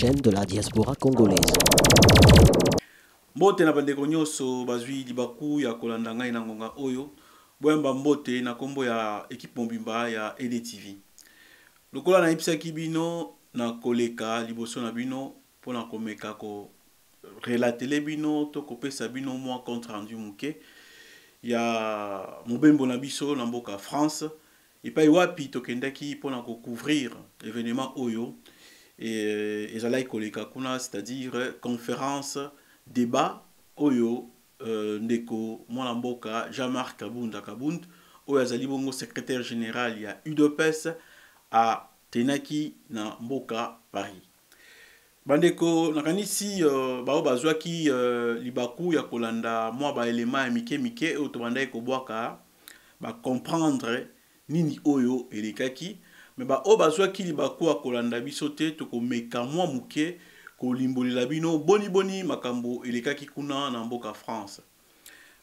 chaîne de la diaspora congolaise. Mbote na bandeko nyonso bazwi libaku ya kolanda ngai na ngonga oyo boyamba mbote na kombo ya équipe mobimba ya EDTV. Lokola na yebisaki bino na koleka liboso na bino pona komeka ko relatele bino to kopesa bino mwa compte rendu muke ya mobembo na biso na mboka France epai wapi tokendaki pona ko couvrir événement oyo et ezalaki koleka kuna, c'est-à-dire conférence débat oyo ndeko mwana mboka Jean-Marc Kabunda oyo azali bongo secrétaire général ya UDPS a tenaki na mboka Paris. Bandeko nakanisi bao bazwaki libaku ya kolanda mwa ba elema ya mike oyo tobandaki kobwaka ba comprendre nini oyo elekaki, mais ba o bazwaki libaku ya kolanda biso te tokomeka mwa muke kolimbolela bino boni makambo elekaki kuna na mboka France.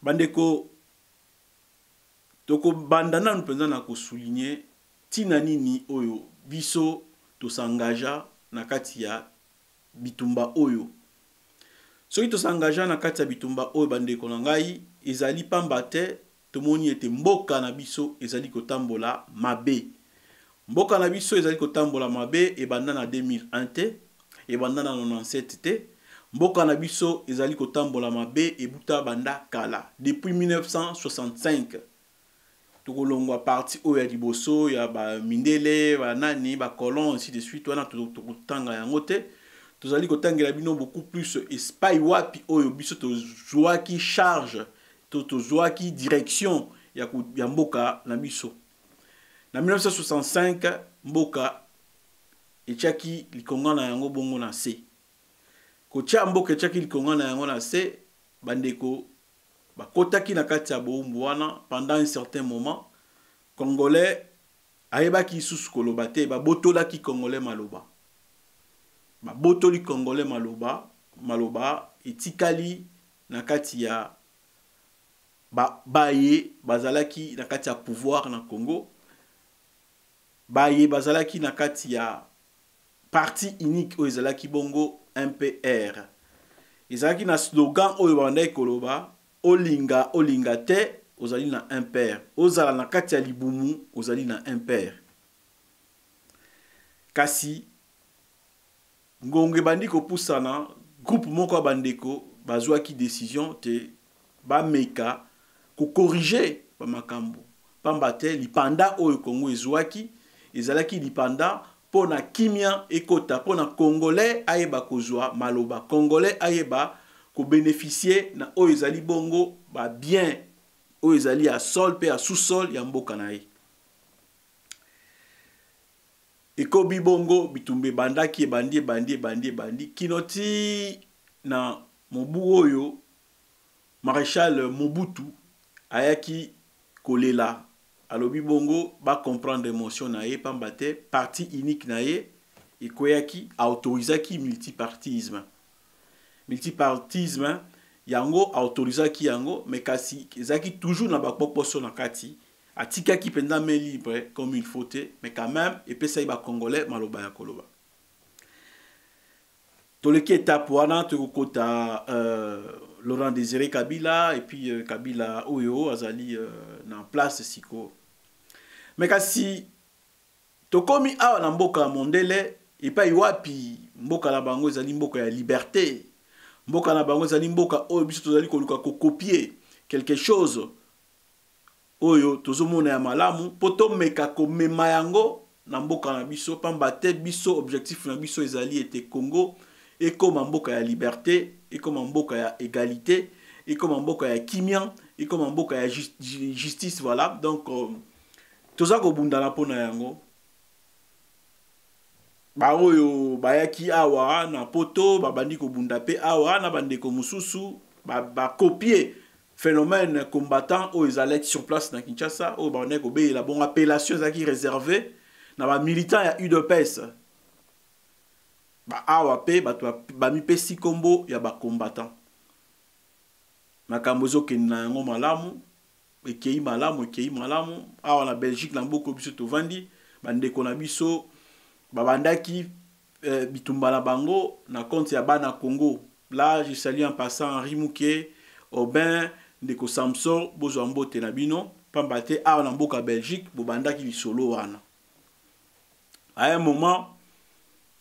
Bandeko toko bandana mpenza na kosouligner tina nini oyo biso tosangaja na kati ya bitumba oyo. Soki tosangaja na kati ya bitumba oyo bandeko na ngai ezali pamba te tomoni ete mboka na biso ezali kotambola mabe. Mboka na biso ezali kotambola mabe ebanda na 2001 te, ebanda na 97 te. Mboka na biso ezali kotambola mabe ebuta banda kala depuis 1965. Tokolongwa parti oyo ya liboso ya ba mindele ba nani ba colon ainsi de suite wana tokotanga yango te. Tozali kotangela bino beaucoup plus espai wapi oyo biso tozwaki charge tozwaki direction ya mboka na biso. Na 1965 mboka etiaki likonga na yango bongo na se. Kotia mboka etiaki likonga na yango na se, bandeko bakotaki na kati ya boumbu wana pendant un certain moment. Congolais ayebaki susu koloba te, babotolaki Congolais maloba. Babotoli Congolais maloba etikali na kati ya baye bazalaki na kati ya pouvoir na Congo. Baye bazalaki na kati ya parti unique oyo ezalaki bongo MPR. Ezalaki na slogan oyo bandai koloba olinga te ozali na MPR. Ozala na kati ya libumu ozali na MPR. Kasi ngonge bandi kopusana groupe moko bandeko bazwaki décision te bameka ko corriger ba makambo. Pamba te lipanda oyo Congo ezwaki ezalaki lipanda pona kimia ekota pona Congolais ayeba kozwa maloba, Congolais ayeba ko bénéficier na oyo ezali bongo ba bien oyo ezali a sol pe a sous-sol ya mboka na ye. Ekobi bongo bitumbe bandaki bandi kinoti na mobu oyo Maréchal Mobutu ayaki kolela alobi bongo ba comprendre émotion na ye pamba te parti unique na ye ekoyaki autorisaki multipartisme yango autorisaki yango, mais kasi ezaki toujours na bakpoposo na kati atikaki penda main libre comme il faut te, mais quand même epesa ba Congolais maloba ya koloba. Toleki étape wana tokota Laurent Désiré Kabila et puis Kabila oyo azali na place siko. Mais kasi tokomi awa na mboka mondele epai wapi mboka na bango ezali mboka ya liberté. Mboka na bango ezali mboka oyo biso tozali koluka ko copier quelque chose oyo tozomona ya malamu poto meka ko mema yango na mboka na biso pamba te biso objectif na biso ezali ete Congo ekoma mboka ya liberté, ekoma mboka ya égalité, ekoma mboka ya kimia, ekoma mboka ya justice, voilà. Donc toza ko bundana pona yango ba oyo bayaki awa na poto babandi ko bunda pe awa na bandeko mususu ba copier phénomène combattant oyo ezalaki sur place na Kinshasa oyo ba ko be la bon appellation ezaki réservé na ba militants ya UDPS. Ba awa pe ba mi pesi kombo ya ba combattant. Makambo ezokende na yango malamu, ekei malamu. Awa na Belgique na mboko biso tovandi bandeko na biso babandaki bitumba na bango na compte ya bana Congo. Là je salue en passant Henri Mouké, Aubin, Ndeko Samson, bozwa mbote na bino, pamba te awa na mboka Belgique bobandaki lisolo wana. À un moment,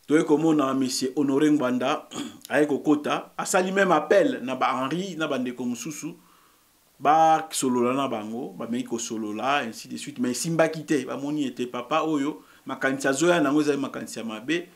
toye komona monsieur Honoré Ngbanda aye kokota, asali même appel na ba Henri na bandeko mususu ba solola na bango, ba mei ko solola ainsi de suite, mais simbaki te, ba moni était papa oyo makanisa zoya nango ezali makanisa mabe,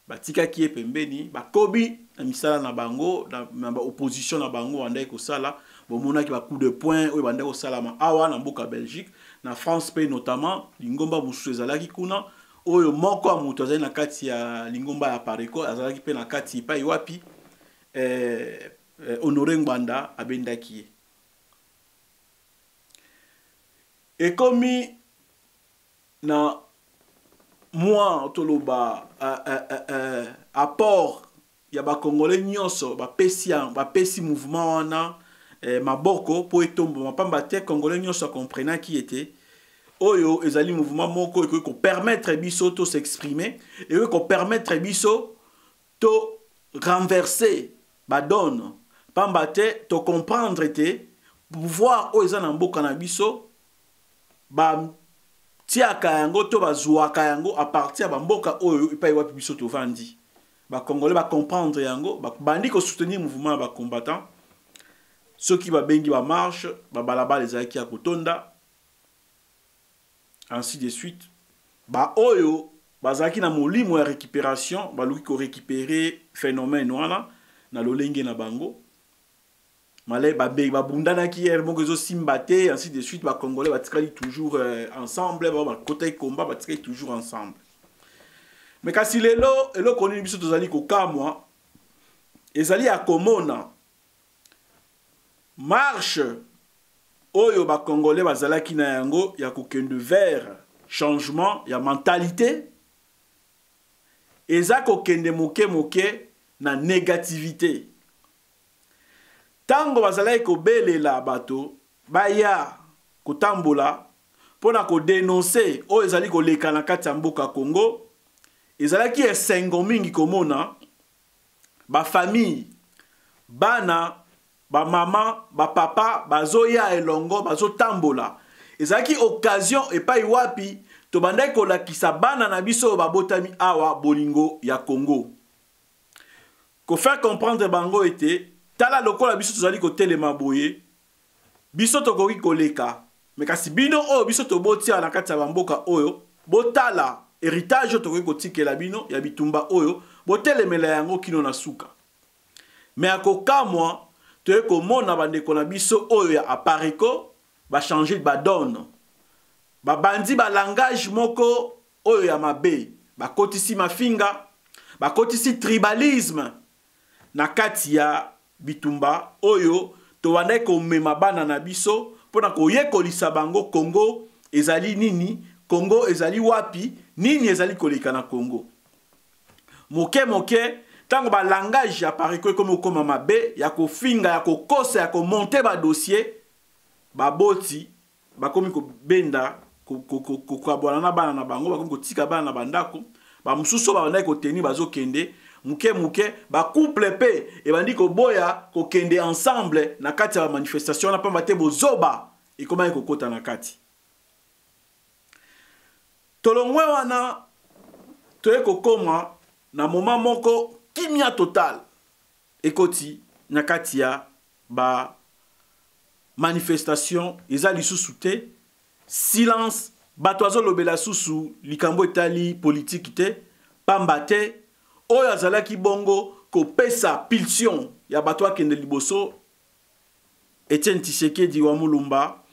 batikaki ye pembeni, bakobi na misala na bango, na ba opposition na bango wanda ekosala, bomonaki ba coup de poing oyo banda kosalama awa na mboka Belgique, na France pe notamment, lingomba mususu ezalaki kuna, oyo moko ya mutu azali na kati ya lingomba ya Pareko, azalaki pe na kati epai wapi Honoré Ngbanda abendaki ye. Ekomi na moi toloba apport ya ba Congolais nyonso bapesi mouvement wana maboko po etombo mapamba te Congolais nyonso comprena qui était oyo ezali mouvement moko ko permettre biso to s'exprimer et ko permettre biso to renverser ba donne pamba te to comprendre te pouvoir o ezana mboka na biso ba tiaka yango to bazwaka yango a partir ba mboka oyo epai wapi biso to vandi ba Congolais ba comprendre yango ba bandi ko soutenir mouvement ba combattants ceux qui ba bengi ba marche ba balaba les aki ya kotonda ainsi de suite ba oyo bazaki na molimo ya récupération ba luki ko récupérer phénomène wana na lolenge na bango malé ba bundana ki er moko zo simbate ainsi de suite ba Congolais batikali toujours ensemble ba côté combat batikali toujours ensemble. Mais kasi lelo elo koni biso tozali ko kamwa ezali akomona marche oyo ba Congolais bazalaki na yango ya kokende vers changement ya mentalité eza kokende moke na négativité. Tango bazalaki kobelela bato baya kotambola pona ko dénoncer o ezali koleka na kati ya mboka Congo ezalaki esengo mingi komona ba famille bana ba mama ba papa bazoya elongo bazotambola ezalaki occasion epai wapi to bandaki kolakisa bana na biso babotami awa bolingo ya Congo ko faire comprendre bango était tala lokola biso tozali kotelema boye biso tokoki koleka mais kasi bino oyo biso tobotia na kati ya bamboka oyo botala héritage tokoki kotikela bino ya bitumba oyo botelemela yango kino na suka mais akokamwa toye komona bandeko na biso oyo ya Apareko ba changer ba donne ba bandi ba langage moko oyo ya mabe ba kotisi mafinga ba kotisi tribalisme na kati ya bitumba oyo to wanda ko mema bana na biso pona ko yekolisa bango Congo ezali nini, Congo ezali wapi, nini ezali koleka na Congo. Moke tango ba langage ya Pareko comme koma mabe ya ko finga ya ko kosa ya ko monter ba dossier ba boti ba komi ko benda ko abona na bana na bango ba komi ko tika bana na bandako ba mususu ba wanda ko teni bazo kende muke ba couple pe et bandi ko boya ko kende ensemble na kati ya manifestation na pamba te bozoba et comment ko kota na kati tolongwe wana toye ko koma na moment moko kimia total ekoti na kati ya ba manifestation ezali lisusu te silence bato azolobela susu likambo etali politique te pamba te oyo azalaki bongo kopesa pulsion ya bato akende liboso Etienne Tshisekedi wa Mulumba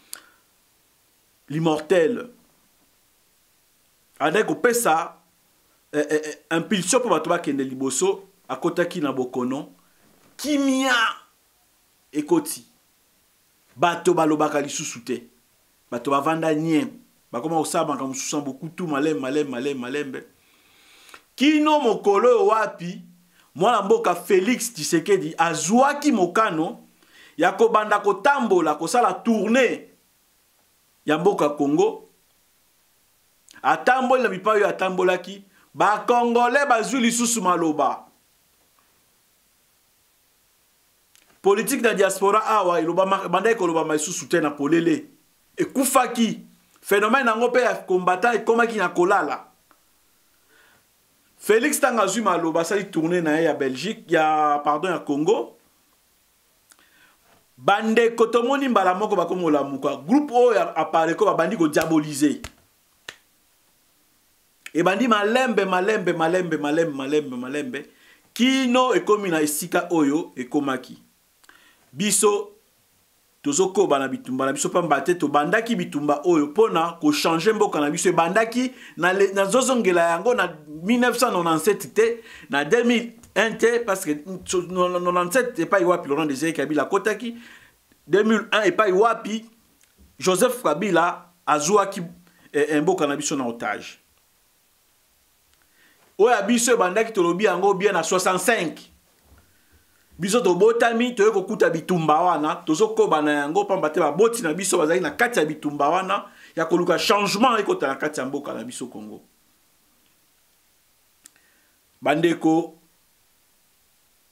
l'immortel adai kopesa impulsion pour bato bakende liboso akotaki na bokono kimia ekoti bato balobaka lisusu te bato bavanda nye bakoma osaba ka mususu beaucoup tout malembe kino mokolo wapi mwana mboka Félix Tshisekedi azwaki mokano ya kobanda kotambola kosala tournée ya mboka Congo atamboli na bipayo atambolaki ba Congolais bazwi lisusu maloba politique na diaspora awa iloba bandai koloba maisusu te na polele ekufaki phénomène nango pe ya combattant ekomaki na kolala. Félix tanga zwi maloba sali tourner na ya Belgique ya pardon ya Congo bande kotomoni mbala moko bakomola muka groupe o ya apare ko bandi ko diaboliser e bandi malembe kino ekomi na esika oyo ekomaki biso tozoko bana bitumba na biso pamba te to bandaki bitumba oyo pona ko changer mboka na biso bandaki na zozongela yango na 1997 te na 2001 te parce que 97 et pas iwapi Laurent Désiré Kabila kotaki 2001 et pas iwapi Joseph Kabila azouaki mboka na biso na otage oya biso bandaki tolobi yango bien na 65 biso to botami to kokuta bitumba wana tozoko bana yango pamba te baboti na biso bazali na kati ya bitumba wana ya koluka changement ekota na kati ya mboka na biso Congo bandeko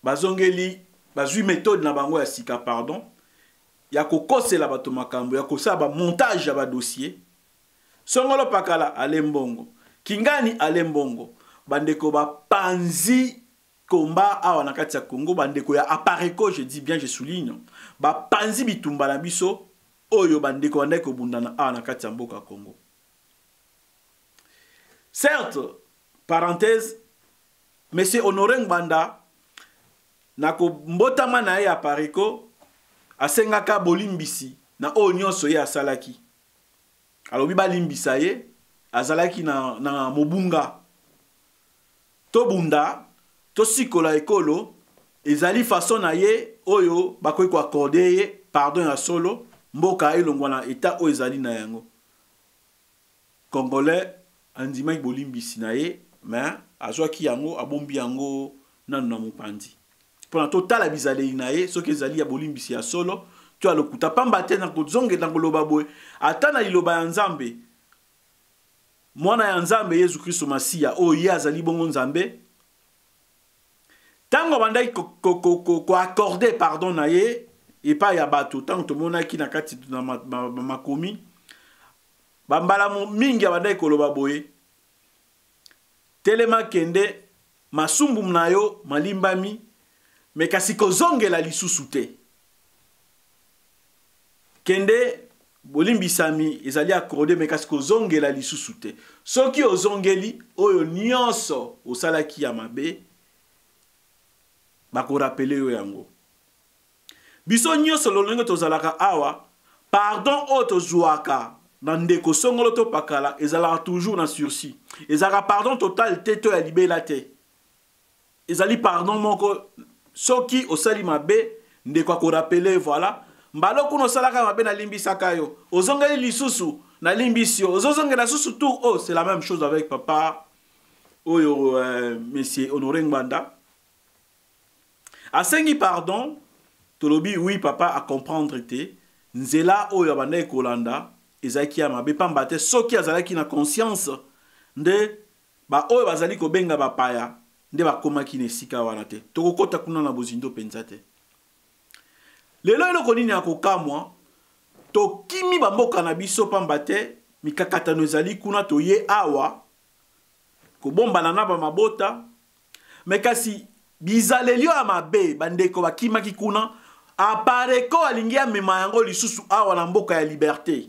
bazongeli bazwi méthode na bango ya sika pardon ya kokosela bato makambo ya kosala ba montage ya ba dossier songolo pakala alembongo kingani alembongo bandeko ba panzi combat awa na kati ya Congo bandeko ya apareko je dis bien je souligne ba panzi bitumba na biso oyo bandeko bandeko bundana awa na kati ya mboka Congo. Certes parenthèse monsieur Honoré Ngbanda na ko mbotama na ye apareko asengaka bolimbisi na oyo nyonso ye asalaki alobi balimbisa ye azalaki na mobunga to bunda to sikola ekolo ezali façon na ye oyo bakoki ko accorder ye pardon ya solo mboka elongwa na état oyo ezali na yango Congolais andimaki bolimbisi na ye mais azwaki yango abombi yango nanu na mopandi pona totala bizaleli na ye soki ezali ya bolimbisi ya solo to alokuta pamba te na kozongela ngoloba boye ata na liloba ya Nzambe mwana ya Nzambe Yesu Kristo Masiya oyo ye azali bongo Nzambe tango bandaki ko accorder pardon na ye et pas ya bato tango tomonaki na kati na makomi bambala mingi bandaki koloba boye telema kende masumbu na yo malimbami me kasi kozongela lisusu te kende bolimbisami ezali accordé me kasi kozongela lisusu te soki ozongeli oyo nyonso osalaki ya mabe bako rappeler yo yango biso nyonso lolenge tozalaka awa pardon o tozwaka na ndeko songolo to pakala ezalaka toujours na sursis ezalaka pardon total te to ya libela te ezali pardon moko soki osali mabe ndeko ko rappeler voilà mbalo kuno salaka mabe na limbisaka yo ozongeli lisusu na limbisio ozongela susu tout oh c'est la même chose avec papa oyo monsieur Honoré Ngbanda asengi pardon tolobi oui papa à comprendre te nzela oyo abandai kolanda ezaki ya mabe pamba te soki azalaki na conscience nde ba oyo bazali kobenga bapaya nde bakomaki na esika wana te tokokota kuna na bozindo penza te lelo eloko nini akokamwa tokimi bamboka na biso pamba te mikakatano ezali kuna toye awa kobombana na bamabota me kasi bizaleli ya mabe bandeko bakimaki kuna apareko alingi amema yango lisusu awa na mboka ya liberté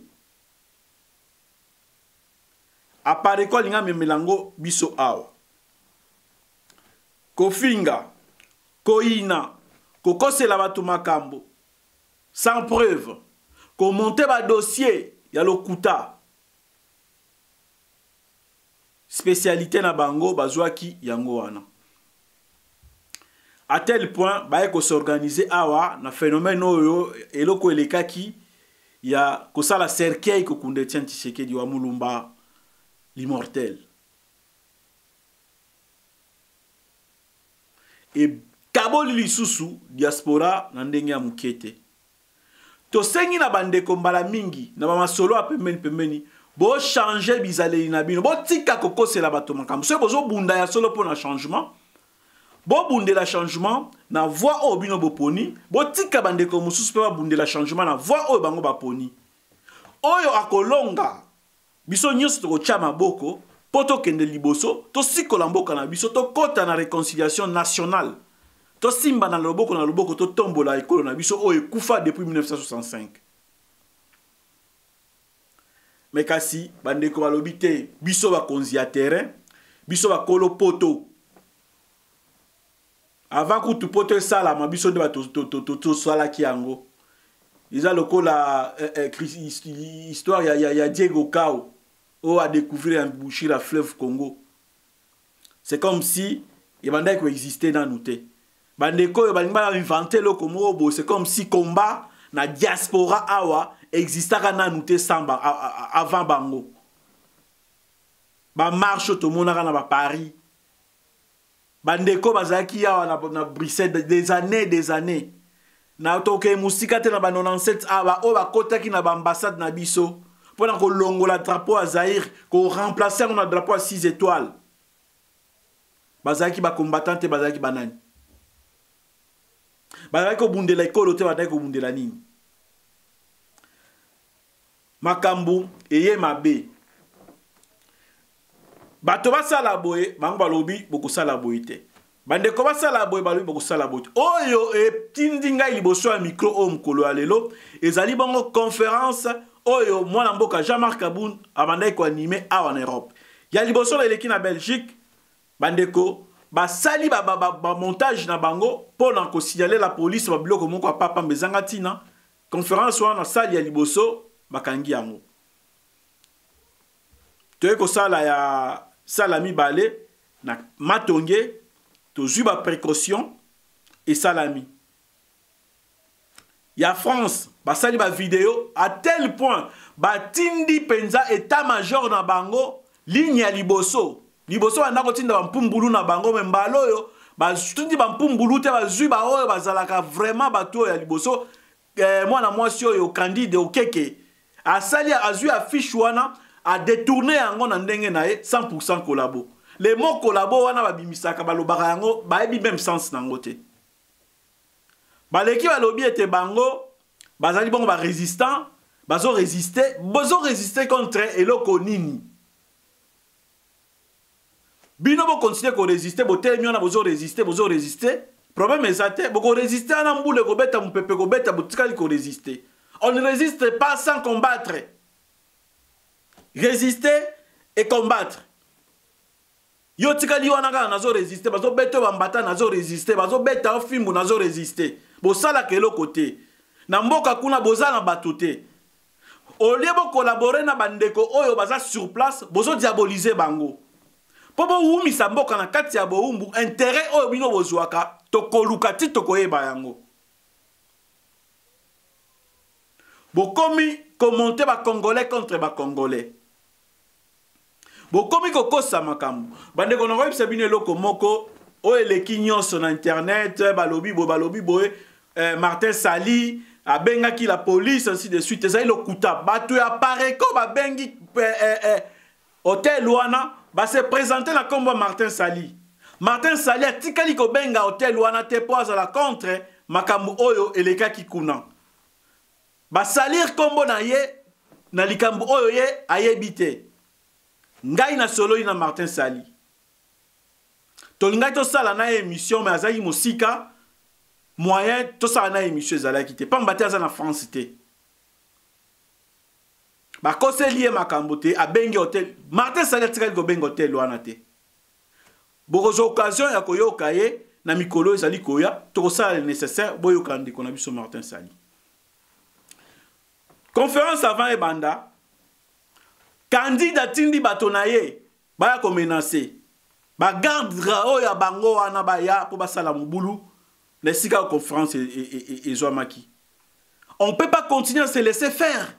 apareko alingi amemela yango biso awa kofinga koina kokosela bato makambo sans preuve komonte ba dossier ya lokuta spécialité na bango bazwaki yango wana à tel point baye ko s'organiser awa na phénomène oyo eloko elekaki ya kosala cercueil ko kunde Etienne Tshisekedi wa Mulumba l'immortel et kaboli lisusu diaspora na ndenge ya mukete to sengi na bandeko mbala mingi na ba masolo a pembeni bo changer bizaleli na bino bo tika kokosela bato makambo so bozo bunda ya solo pona changement bo bundela changement na voix o bino boponi bo tika bandeko mosusu pe ba bundela changement na voix o bango baponi oyo akolonga biso nyonso tokotia maboko po tokende liboso tosikola mboka na biso tokota na réconciliation nationale tosimba na loboko totombola ekolo na biso oyo ekufa depuis 1965. Mais kasi bandeko balobi te biso bakonzi ya terrain biso bakolo poto avant kutu poto esalama biso nde tosalaki yango eza lokola histoire ya Diego Cao o a découvert emboucher la fleuve Congo. C'est comme si il bandai ko exister dans nous te bandeko yo balinga inventer le komobo c'est comme si combat na diaspora awa existaka na nous te samba avant bango ba marche to monaka na ba Paris bandeko bazaki ya na Bruxelles des années na toke musika te na ba 97 aba o ba kotaki na ba ambassade na biso pendant ko longola drapeau à Zaïre ko remplacer na drapeau à 6 étoiles bazaki ba combattant te bazaki banani bazaki ko bundela ekolo te bazaki ko bundela nini makambu eye mabe bato basala boye bango balobi bokosala boye te bandeko basala boye balobi bokosala boye oyo etindi ngai liboso ya micro o mokolo ya lelo ezali bango conférence oyo mwana mboka Jean-Marc Kaboun abandaki ko animer awa na Europe ya liboso na eleki na Belgique bandeko basali ba montage na bango pona ko signaler la police ba biloko moko ya papa mbezanga tina conférence wana sali ya liboso bakangi yango toye ko sala ya salami balé na matonge tozwi ba précaution et salami ya France basali ba vidéo à tel point batindi penza état major na bango ligne ya liboso wana kotinda ba mpumbulu na bango mbalo yo batundi ba mpumbulu te bazwi ba oyo bazalaka vraiment bato ya liboso mwana mwasi oyo Candide Okeke asali azui affiche wana a détourné yango na ndenge na ye 100% collabo les mots collabo wana babimisaka balobaka yango bayebi même sens nango te baleki balobi ete bango bazali bongo ba résistant bazo résister contre eloko nini bino bo continuer ko résister bo telemi wana bozo résister problème ezate boko résister na mbule ko beta mupepe ko beta botikali ko résister. On ne résiste pas sans combattre. Résister et combattre. Yo tikali wana ka nazo résister, bazo beto bambata nazo résister, bazo beta ofimbu nazo résister. Bo sala ke lo côté. Na mboka kuna bozala batote. Au lieu de collaborer na bandeko oyo baza sur place, bozo diaboliser bango. Popo wumi sa mboka na kati ya boumbu, intérêt oyo bino bozwaka, tokoluka ti tokoyeba yango. Bokomi commenter ba Congolais contre ba Congolais. Bokomi kokosa makambo. Bandeko na koyebisa bino eloko moko oyo eleki nyonso na internet, balobi boye, Martin Sali abengaki la police ainsi de suite ezali lokuta bato ya pareko babengi hotel wana ba se présenter na kombo Martin Sali atikali ko benga hotel wana te po azala contre makambo oyo elekaki kuna ba salir kombo na ye na likambo oyo ye ayebite ngai na solo ina Martin Sali tolingai to sala na émission mais azali musika moyen to sala na émission ezalaki te pamba te aza na France te ba koseli makambo te abengi hotel Martin Sali atikali ko benga hotel wana te bokozo occasion ya koyoka ye na mikolo ezali koya to sala le nécessaire boyoka ndiko na biso Martin Sali conférence avant et banda candidat tindi batonaye baya ko menacer ba garde oya bango wana baya po basala mubulu les sika conférence et Zoamaki. On ne peut pas continuer à se laisser faire.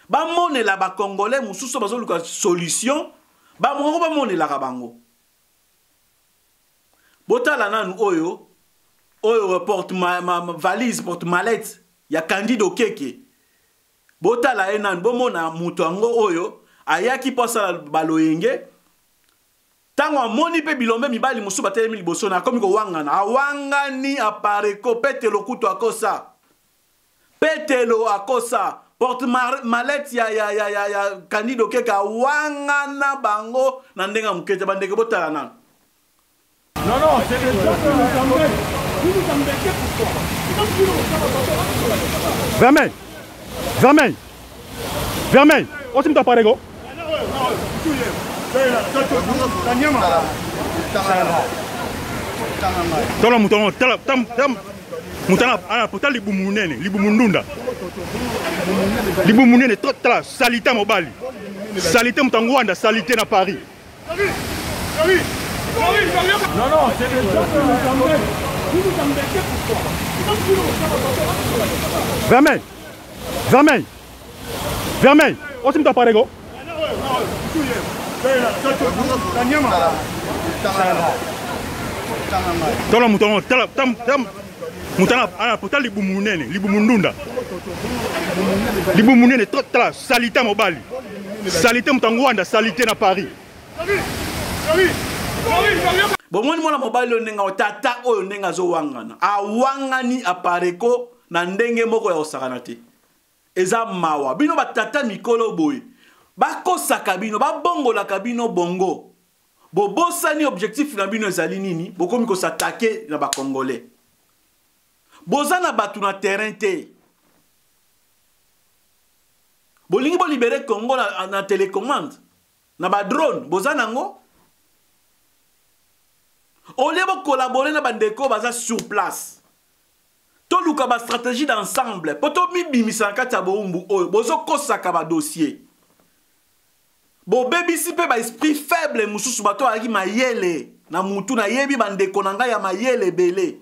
Ba mone la ba Congolais mususu bazo luka solution ba mongo ba mone la rabango. Botala nanu oyo porte ma valise porte mallette ya Candide Okeke. Botala enan bo mona muto ango oyo ayaki posa baloyenge tango amoni pe bilombe mibali musu batelemi liboso na komi ko wangana awangani apareko petelo kutu akosa petelo akosa porte mallette ya Candido Keka wangana bango na ndenga mukete bandeke botala na non, c'est des gens que vous embêtez pourquoi? Vermeil, on s'y met à parler, go. Tala mutana ana pota libu mundunda libu munene tala salite mobali salite mutangwanda salite na Paris. Non, c'est des gens que vous embêtez pourquoi? Vermeil, on s'y met à parler, go. Tala mutana ana pota libu mundunda libu munene tala salite mobali salite mutangwanda salite na Paris. Bomoni mwana mobali lo nenga tata oyo nenga zo wangana awangani apareko na ndenge moko ya osakana te eza mawa bino batata mikolo boy bakosaka bino babongolaka bino bongo bobosani objectif na bino ezali nini bokomi kosatake na bakongolais boza na batu na terrain te bolingi bolibere Congo na télécommande na ba drone boza nango on va collaborer na bandeko baza sur place. To luka ba stratégie d'ensemble. Poto mi bimisa kata bo umbu oyo bozo kosaka ba dossier. Bo baby si pe ba esprit faible mususu bato aki mayele na mutu na yebi bandeko na ngai ya mayele belé.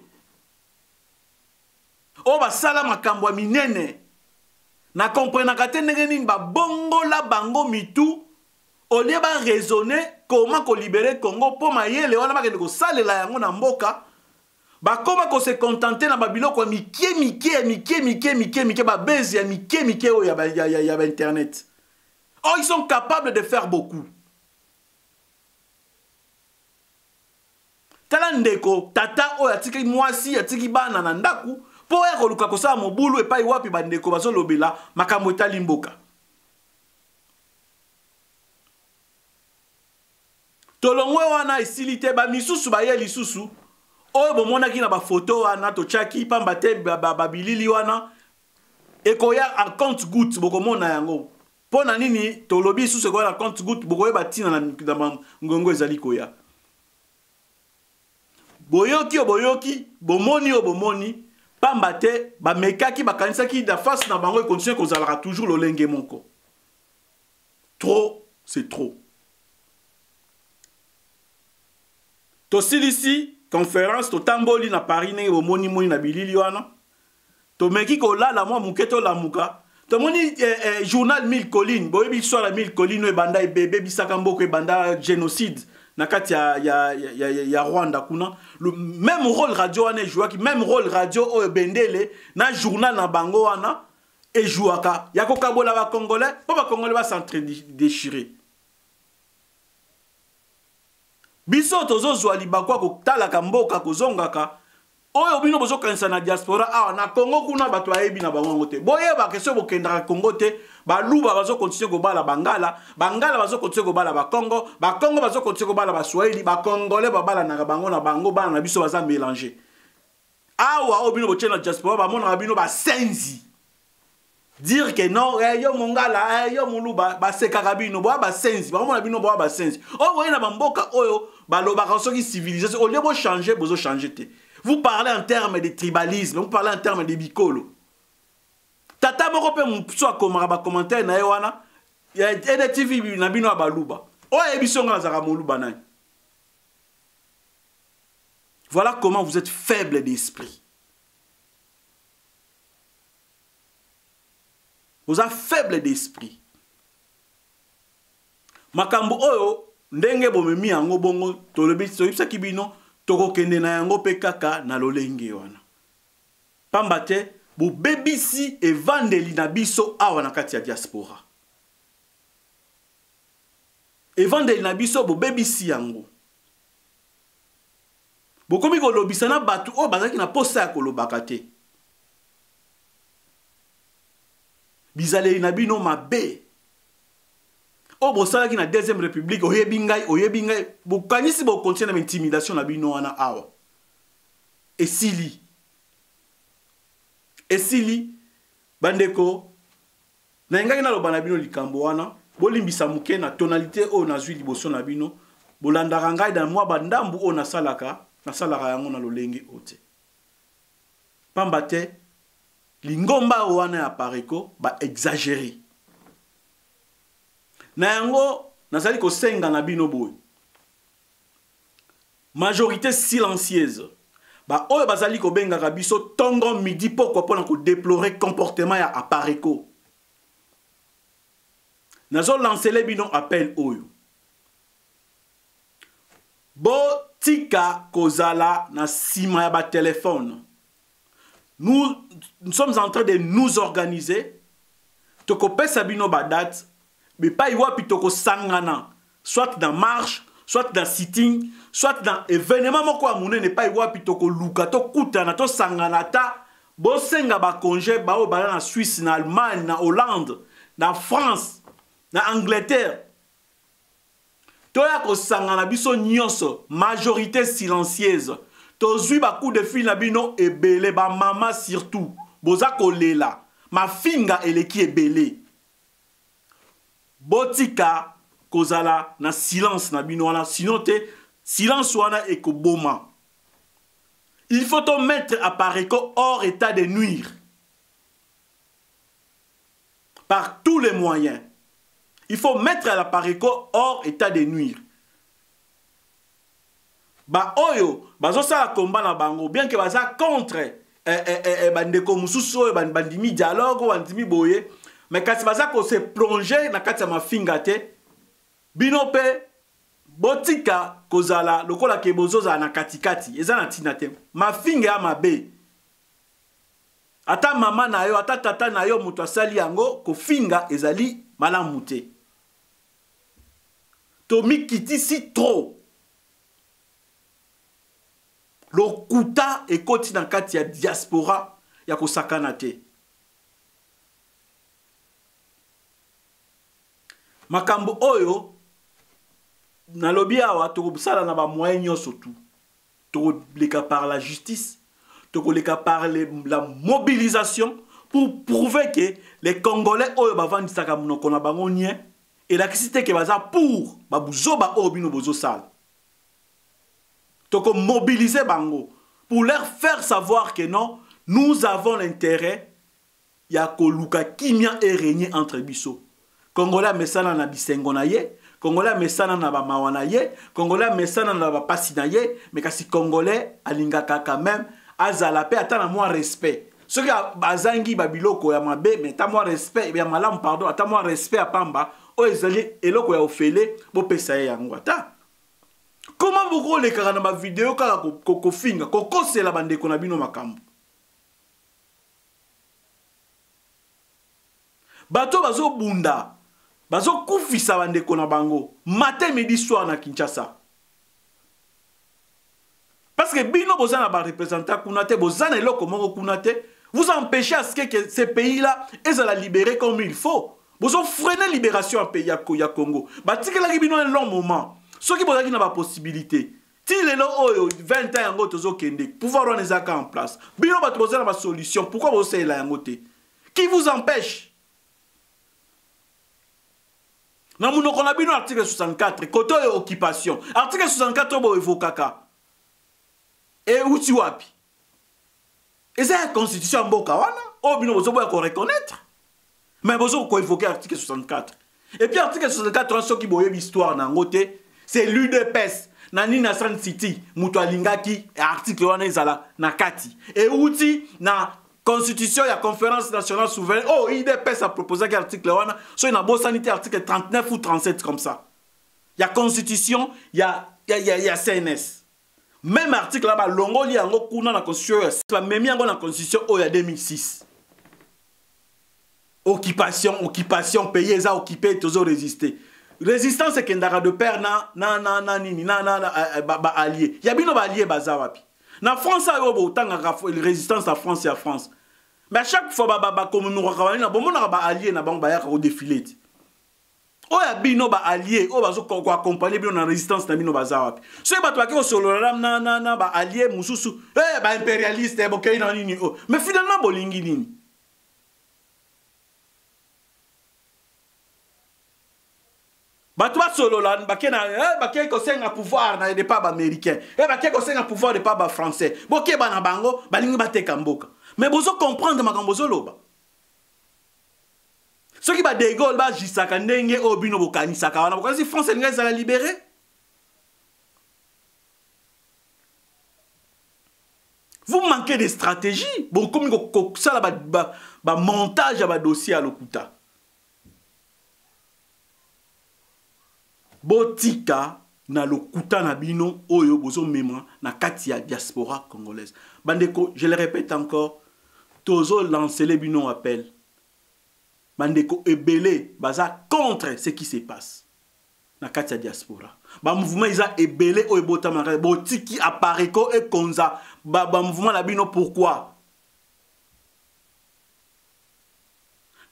O ba sala makambo minene. Na comprendre ka te ndenge nini ba bongo la bango mitu. Au lieu de raisonner comment libérer Congo pour mayele wana bakende ko salela yango na mboka ba koma ko se contenter na babilo ko mike ba bezi ya mike o ya ba internet. Oh, ils sont capables de faire beaucoup. Tala ndeko tata o atiki mwasi atiki bana na ndaku po ya ko luka ko sa mobulu e pa iwapi ba ndeko bazo lobela makambo etali mboka. Tolongwe wana isilite ba misusu ba ye lisusu oyo bomonaki na ba photo wana to chaki pamba te ba bilili wana ekoya en compte goutte bokomona yango pona nini tolobi susu ekoya en compte goutte bokoye batina na ngongo ezali koya boyoki bomoni pamba te ba mekaki bakanisaki da face na bango e continue kozalaka toujours lolenge moko trop c'est trop. Tosilisi conférence to tamboli na Paris nenge bomoni moni na bilili wana to meki ko lala mwa muketo la muka to moni journal 1000 collines boyebi so la 1000 collines e banda e bébé bisaka mboko e banda génocide na kati ya Rwanda kuna le même rôle radio wana jouaki même rôle radio o bendele na journal na bango wana e jouaka yako kabola ba congolais po ba congolais ba s'entre déchirer. Biso tozo zwa libakwa ko talaka mboka kozongaka oyo bino bozo kanisa na diaspora awa na Congo kuna bato ayebi na bango te boyeba ke so bokendaka Congo te baluba bazo continuer ko bala bangala bazo continuer ko bala ba Congo bazo continuer ko bala ba Swahili ba Congolais bala na bango na bango bana na biso baza mélanger awa o bino boche na diaspora ba mona bino ba senzi dire que non yo mongala yo muluba ba sekaka bino bo ba senzi ba mona bino bo ba senzi o voyez na bamboka oyo balobaka soki civilisation au lieu de changer bozo changer te. Vous parlez en termes de tribalisme, vous parlez en termes de bikolo. Tata moko pe mso komara ba commentaire na yewana ya NTV na bino abaluba o ebisonga zaka moluba na. Voilà comment vous êtes faible d'esprit. Vous êtes faible d'esprit. Makambo oyo ndenge bomemi yango bongo tolobi soyipsa kibino toko kende na yango pe kaka na lolenge wana. Pamba te bo bebisi evandeli na biso awa na kati ya diaspora. evandeli na biso bobebisi yango bokomi kolobisa na bato oyo bazalaki na posa ya kolobaka te bizaleli na bino mabe oyo bosalaki na deuxième république oyebi ngai bokanisi bokontinue na intimidation na bino wana awa esili bandeko na engaki naloba na bino likambo wana bolimbisa moke na tonalité oyo nazwi liboso na bino bolandaka ngai na mwa bandambu oyo nasalaka yango na lolenge oyo te pamba te lingomba oyo wana ya pareko baexagere na yango nazali kosenga na bino boye majorité silencieuse oyo bazali kobengaka biso tongo midi pokwa mpona kodéplorer comportement ya apareko nazolancele bino appel oyo botika kozala na nsima ya batelefone. Nous sommes en train de nous organiser tokopesa bino badate mais pas iwapi toko sangana soit dans marche soit dans sitting soit dans événement moko ya monene pas iwapi toko luka to kutana to sangana ta bosenga ba congé bao bala na Suisse na Allemagne na Hollande na France na Angleterre toya ko sangana biso nyonso majorité silencieuse tozui ba coup de fil na bino ebele ba mama surtout boza kolela ma finga eleki ebele botika kozala na silence na bino wana sinon te silence wana ekoboma. Il faut te mettre à Pareko hors état de nuire par tous les moyens. Il faut mettre à la Pareko hors état de nuire. Ba oyo bazo sala combat na bango bien que baza contre bandeko mususu bandimi dialogue bandimi boye mais kasi baza ko se plonger na kati ya mafinga te bino pe botika kozala lokola ke bozoza na katikati eza na tina te mafinga ya mabe ata mama na yo ata tata na yo mutu asali yango kofinga ezali malamu te tomi kitisi trop lokuta ekoti na kati ya diaspora ya kosakana te makambo oyo nalobi awa tokosala na ba moyen nyonso tout tokoleka par la justice tokoleka par la mobilisation pour prouver que les Congolais oyo bavandisaka monoko na bango nie elakisi te ke baza pour babuzoba oyo bino bozosala toko mobiliser bango pour leur faire savoir que non nous avons l'intérêt ya koluka kimia et régner entre biso Congolais mesana na bisengo na ye Congolais mesana na ba mawana ye Congolais mesana na ba pasi na ye mais kasi Congolais alingaka quand même azala pe ata na moi respect ceux qui bazangi babiloko ya mabe mais ta moi respect ya malamu pardon ata moi respect a pamba o ezali eloko ya ofele bo pesa ye yango ata comment vous les kaka na ma vidéo kaka kofinga kokosela bandeko na bino makambo bato bazo bunda bazo kufisa bandeko na bango matin midi soir na Kinshasa parce que bino bozana ba représentant kunate bozana eloko moko kunate vous empêchez à ce que ces pays là ils la libérer comme il faut bozo freiner libération en pays ya Congo batikela ki bino un long moment ceux qui bozaki na ba possibilité ti lelo oyo 20 ans yango tozo kende pouvoir on ezaka en place bino bato bozana ba solution pourquoi bozela yango te qui vous empêche na munoko na bino article 64 koto et occupation article 64 bo evokaka et uti wapi eza la constitution mboka wana o bino bozo boya ko reconnaître mais bozo ko évoquer article 64 et puis article 64 ceux qui boye histoire na ngote c'est l'UDPS nani na San City mutu alingaki article wana ezala na kati et uti na constitution ya conférence nationale souveraine oh IDPS a proposé que article wana so ina bo sanité article 39 ou 37 comme ça ya constitution ya CNS même article là ba longoli yango kuna na constitution ça même yango na constitution oh ya 2006 occupation pays ça occupé toujours résister résistance ekendaka de pair na nini ba allié ya bino ba allié baza wapi na France ayo bo tangaka résistance à France ya France mais à chaque fois ba communauté na bomona ba allié na bango ba yaka ko défiler oya bino ba allié o bazo ko accompagner bino na résistance na bino baza wapi so ba to ba ko solo na ba allié mususu ba impérialiste bo kay na nini mais finalement bolingi nini bato basolola bakei kosenga pouvoir na de pas américain bakei kosenga pouvoir de pas français bokeba na bango balingi bateka mboka mais bozo comprendre makambo bozoloba soki ba de Gaulle bajisaka ndenge oyo bino bokanisaka wana bokanisi France elingi ezala libéré vous manquez de stratégie bokomi kosala ba montage ya badossier ya lokuta botika na lokuta na bino oyo bozo mema na kati ya diaspora congolaise. Bandeko, je le répète encore, tozo lancer les bino appel. Bandeko ebele baza contre ce qui se passe na kati ya diaspora. Ba mouvement isa ebele oyo botama botiki apareko e konza ba mouvement la bino pourquoi?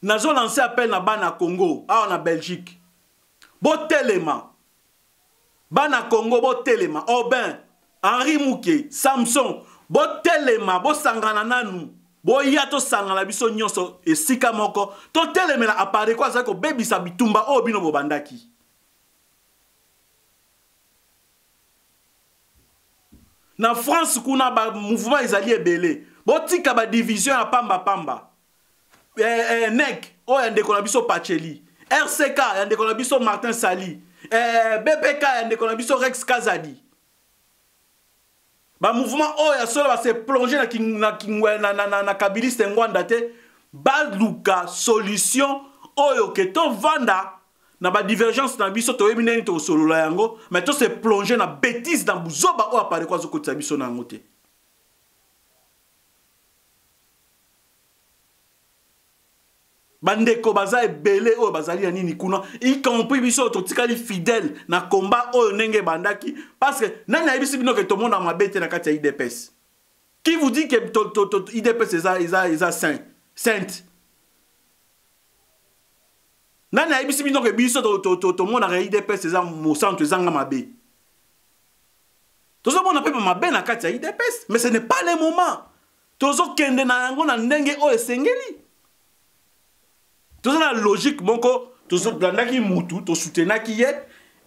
Nazo lancer appel na bana Congo, na Belgique. Botelema bana Congo botelema Aubin Henri Mouké Samson botelema bosangana nanu boya to sangana biso nyonso esika moko to telemela apare kwa zako bebisa bitumba o bino bobandaki na France kuna ba mouvement ezali ebele botika ba division ya pamba nek o ndeko na biso Pacheli RCK yande kona biso Martin Sali BPK yande kona biso Rex Kazadi ba mouvement oya solo ba se plonger na kabiliste ngwanda te ba luka solution oyo ke to vanda na ba divergence na biso to yebineni to solo la yango mais to se plonger na bêtise dans buzoba o apare kwa zoko tsa biso na ngote bandeko baza ebele oyo bazali ya nini kuna y compris biso totikali fidèle na combat oyo nenge bandaki parce que nani ayebisi bino ke tomona mabete na kati ya IDPS qui vous dit que IDPS eza sainte nani ayebisi bino ke biso tomona ka IDPS eza mosantu ezanga mabe tozomona mpe mabe na kati ya IDPS mais ce n'est pas le moment tozokende na yango na ndenge oyo esengeli tout la logique moko tout blandaki mutu to soutenaki ye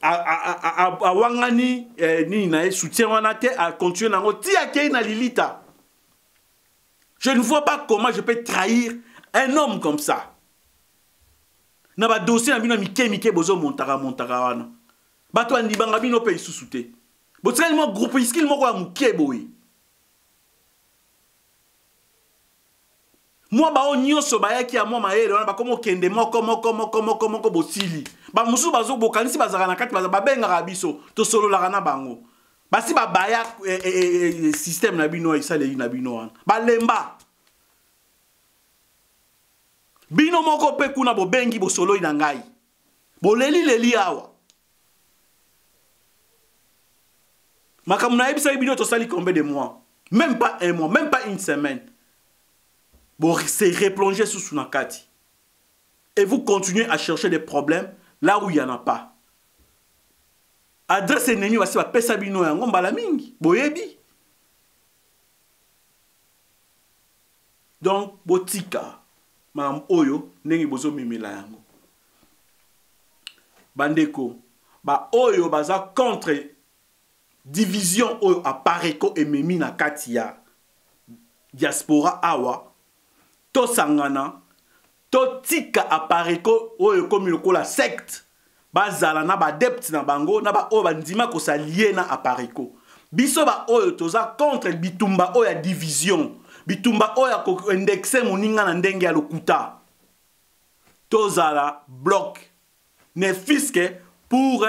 a wangani ni na soutien wana te a continuer nango ti akei na lilita. Je ne vois pas comment je peux trahir un homme comme ça. Na ba dossier na bino mike bozo montaka wana. Bato andi banga bino pe isusute. Botsali mo groupe iskil moko ya muke boy. Moi ba o nyonso ba yaki ya moi maele wana ba komo kende moko bosili ba musu bazo bokanisi bazaka na kati ba benga biso to solo la kana bango basi ba baya système na bino isale na bino wana ba lemba bino moko pe kuna bo bengi bo solo ina ngai bo leli awa makamuna ebisa bino to sali combien de mois même pas un mois même pas une semaine. Bon, c'est replonger sous Sunakati. Et vous continuez à chercher des problèmes là où il n'y en a pas. Adresse neni wasi wa pesa bino yango mbala mingi. Boyebi. Donc, botika. Mam oyo, nengi bozo mimila yango. Bandeko. Ba oyo baza contre division oyo apareko et memi na kati ya diaspora awa. To sangana, to tika apareko oyo komi lokola secte bazala na ba adepte na bango na ba oyo bandima ko sa lié na apareko biso ba oyo toza contre bitumba oyo ya division bitumba oyo ko indexer moninga na ndenge ya lokuta tozala bloc ne fiske pour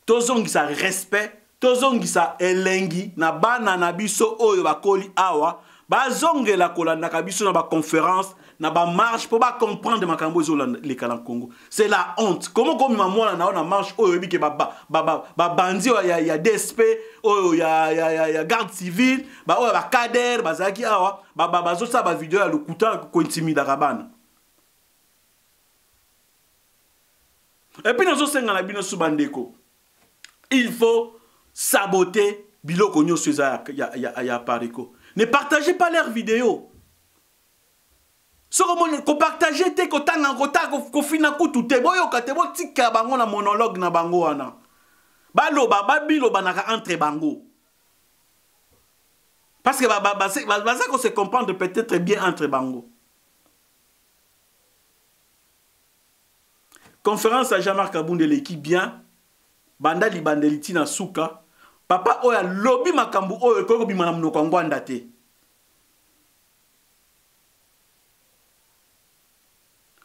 tozongisa respect tozongisa elengi na bana na biso oyo bakoli awa bazongela kolandaka biso na baconférence na bamarche mpo bacomprendre makambo ezoleka na Congo. C'est la honte. Comment komima mwana nao na marche oyo oyebi ke babandi oyo ya DSP oyo ya garde civile oyo bakader bazalaki awa bazosala bavideo ya lokuta kointimidaka bana. Et puis nazosenga na bino su bandeko, il faut saboter biloko nyonso eza ya pareko. Ne partagez pas leurs vidéos. Ce qu'on partage, c'est que tu fina kutu te boyoka te botika bango na monologue na bango wana. Baloba babiloba naka entre bango. Parce que ça qu'on se comprendre peut-être bien entre bango. Conférence à Jean-Marc Aboundele l'équipe bien. Banda li bandeliti na suka. Papa oya lobi makambu oyo koko bimana mnoko ngwanda te.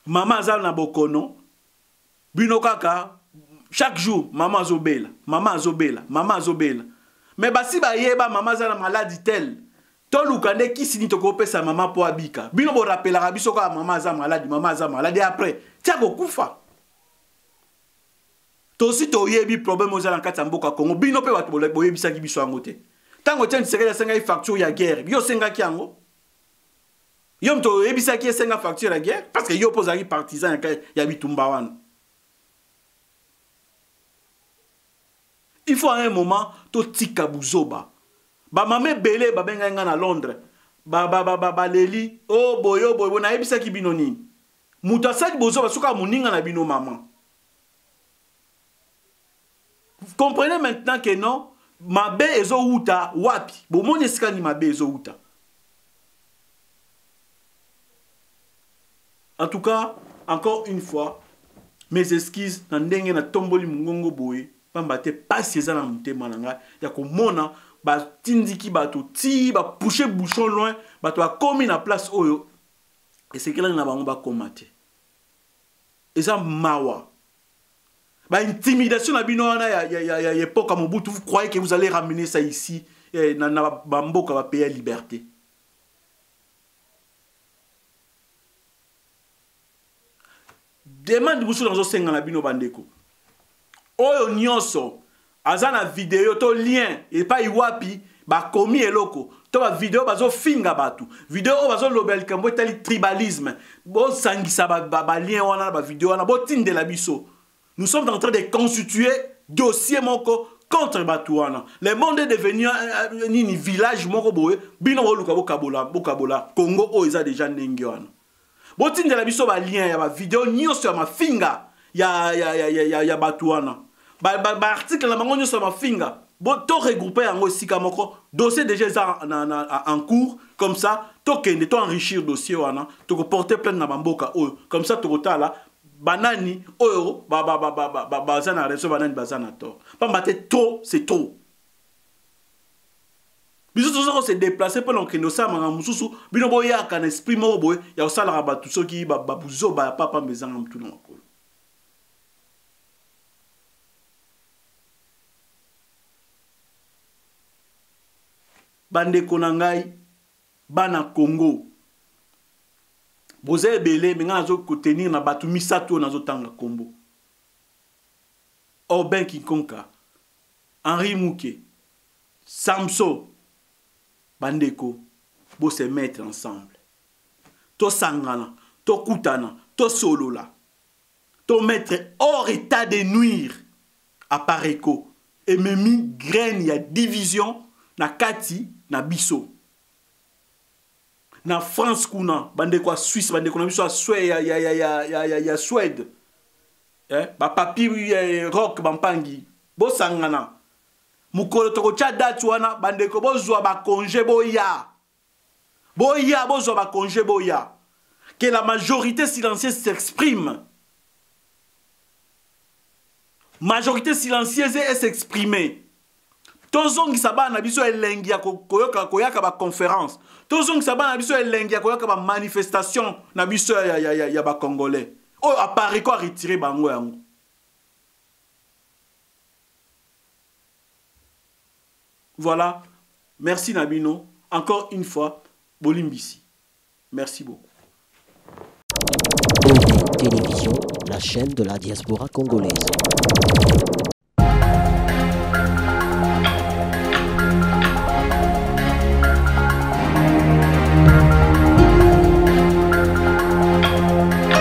Maman azal na bokono. Bino kaka chaque jour maman azobela, maman azobela, maman azobela. Mais basi ba yeba maman azal na maladie telle. To lukande kisini to kopesa maman po abika. Bino bo rappelera biso ka maman azal malade après. Tia ko kufa. Aussi to yebi problème aux alankata mboka Congo bino pe watu boyebi saki biso angote tango tient sekela senga facture ya guerre yo senga kiango yo mto yebi saki senga facture ya guerre parce que yo posaki partisan ya bitumba wana. Il faut à un moment to tika buzoba ba mame belé ba benga nga na Londres ba leli oh boyo na yebi saki bino nini mutasaki buzoba suka muninga na bino maman. Vous comprenez maintenant que non, mabe ezo uta wapi. Bon, mon escani mabe ezo uta. En tout cas, encore une fois, mes excuses na ndenge na tomboli mungongo boye, pambate pas eza na mutema nanga ya komona ba tindiki bato ti ba pousser bouchon loin, bato a komi na place oyo et c'est que là na bango ba komate. Eza mawa. Bah, intimidation à binona ya époque à Mobutu, vous croyez que vous allez ramener ça ici na bamboka va payer liberté. Demande vous dans osenga na bino bandeko. Oyo nyonso azana vidéo to lien et pas iwapi ba komi eloko. To ba vidéo bazo finga batu. Vidéo bazo lobel kambo tali tribalisme. Bo sangisa ba lien wana ba vidéo wana bo tinde la biso. Nous sommes en train de constituer dossier moko contre Batouana. Le monde est devenu un village moko boye. Bino luka bokabola. Congo o isa déjà nengiwana. Botin de la biso ba lien ya ba vidéo nyonso ya mafinga ya Batouana. Ba article na bango nyonso ya mafinga. Bo to regrouper yango sika moko. Dossier déjà en cours comme ça. To kende to enrichir dossier wana. To porter plainte na bamboka o. Comme ça to kotala banani oyo bazana reso banani bazana to pambate trop c'est trop biso tozo se déplacer pendant que nous sommes en mususu bino boya kan esprit mo boy ya osala rabatu soki babuzo ba papa mbezanga mtu na makolo bande konangai bana Congo. Vous avez belé, mais vous avez tenir na batu misato na zotanga kombo. Oben Kikonka, Henri Mouké, Samso, Bandeko, vous se mettre ensemble. To sangana, to kutana, to solola. To mettre hors état de nuire à Pareko. Et même graine ya division na kati na biso. Na France kuna bande kwa Suisse bande kuna biso ya Suède ba papi rock bampangi bo sangana mukolo toko cha date wana bande ko bozwa ba congé boya bozwa ba congé boya que la majorité silencieuse s'exprime et s'exprimer. Tozongi sabana biso elengi ya koyaka ba conférence. Tozongi sabana biso elengi ya koyaka ba manifestation na biso ya ba congolais. Oh apparaît quoi retirer bango yango. Voilà. Merci Nabino. Encore une fois, bolimbisi. Merci beaucoup. OD Télévision, la chaîne de la diaspora congolaise.